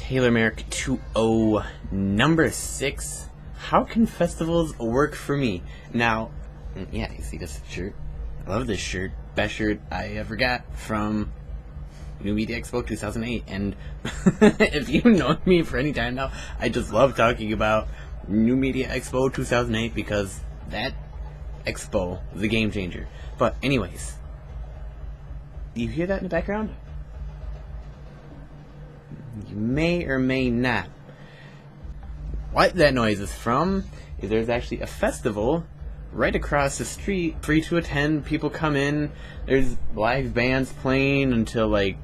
TaylorMarek20 number 6. How can festivals work for me? Now, yeah, you see this shirt? I love this shirt. Best shirt I ever got from New Media Expo 2008. And if you've known me for any time now, I just love talking about New Media Expo 2008 because that expo was a game changer. But anyways, do you hear that in the background? You may or may not. What that noise is from is there's actually a festival right across the street, free to attend. People come in, there's live bands playing until like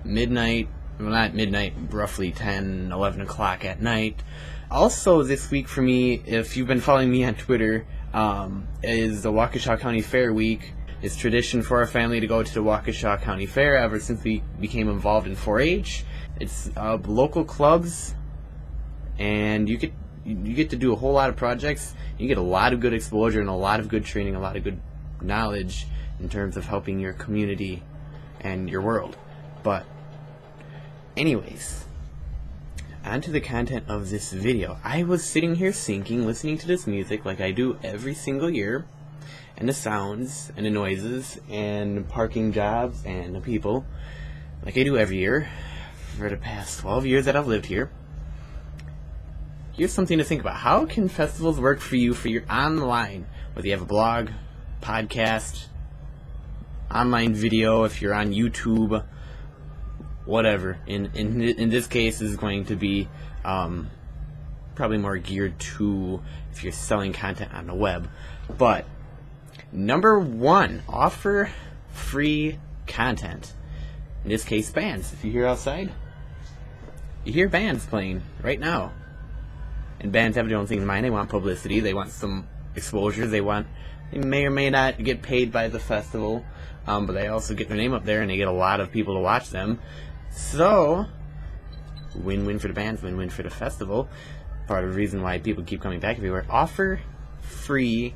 midnight. Well, not midnight, roughly 10, 11 o'clock at night. Also this week for me, if you've been following me on Twitter, is the Waukesha County Fair week. It's tradition for our family to go to the Waukesha County Fair ever since we became involved in 4-H. It's local clubs, and you get to do a whole lot of projects. You get a lot of good exposure and a lot of good training, a lot of good knowledge in terms of helping your community and your world. But anyways, on to the content of this video. I was sitting here syncing, listening to this music like I do every single year, and the sounds and the noises and parking jobs and the people like I do every year for the past 12 years that I've lived here. Here's something to think about. How can festivals work for you for your online, whether you have a blog, podcast, online video, if you're on YouTube, whatever. In this case, is going to be probably more geared to if you're selling content on the web. But number 1, offer free content. In this case, bands. If you hear outside, you hear bands playing right now. And bands have their own things in mind. They want publicity. They want some exposure. They may or may not get paid by the festival, but they also get their name up there and they get a lot of people to watch them. So, win-win for the bands, win-win for the festival. Part of the reason why people keep coming back everywhere. Offer free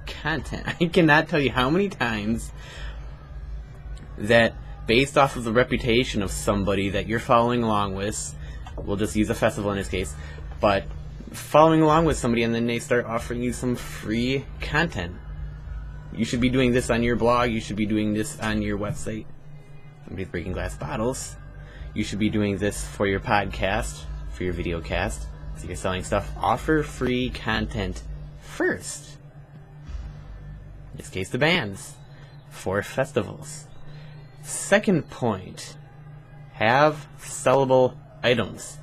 content. I cannot tell you how many times that, based off of the reputation of somebody that you're following along with, we'll just use a festival in this case, but following along with somebody and then they start offering you some free content. You should be doing this on your blog, you should be doing this on your website. Somebody's breaking glass bottles. You should be doing this for your podcast, for your video cast. So you're selling stuff. Offer free content first. In this case, the bands for festivals. Second point, have sellable items.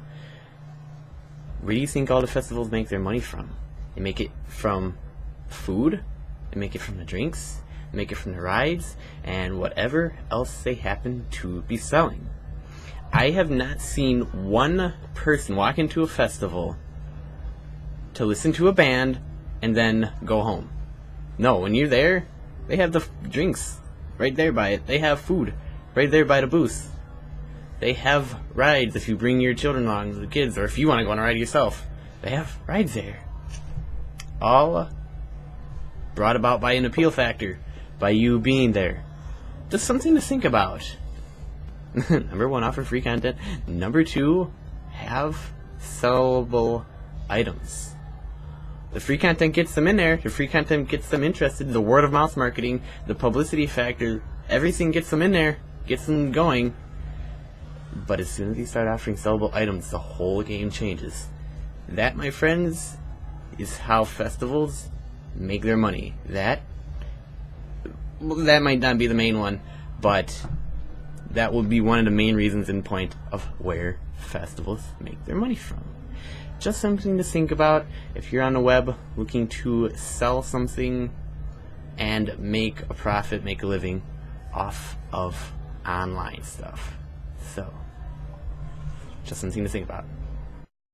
Where do you think all the festivals make their money from? They make it from food, they make it from the drinks, they make it from the rides, and whatever else they happen to be selling. I have not seen one person walk into a festival to listen to a band and then go home. No, when you're there, they have the drinks right there by it. They have food right there by the booth. They have rides if you bring your children along, the kids, or if you want to go on a ride yourself. They have rides there. All brought about by an appeal factor, by you being there. Just something to think about. Number 1, offer free content. Number 2, have sellable items. The free content gets them in there. The free content gets them interested. The word of mouth marketing, the publicity factor, everything gets them in there, gets them going. But as soon as you start offering sellable items, the whole game changes. That, my friends, is how festivals make their money. That might not be the main one, but that will be one of the main reasons and point of where festivals make their money from. Just something to think about if you're on the web looking to sell something and make a profit, make a living off of online stuff. So, just something to think about.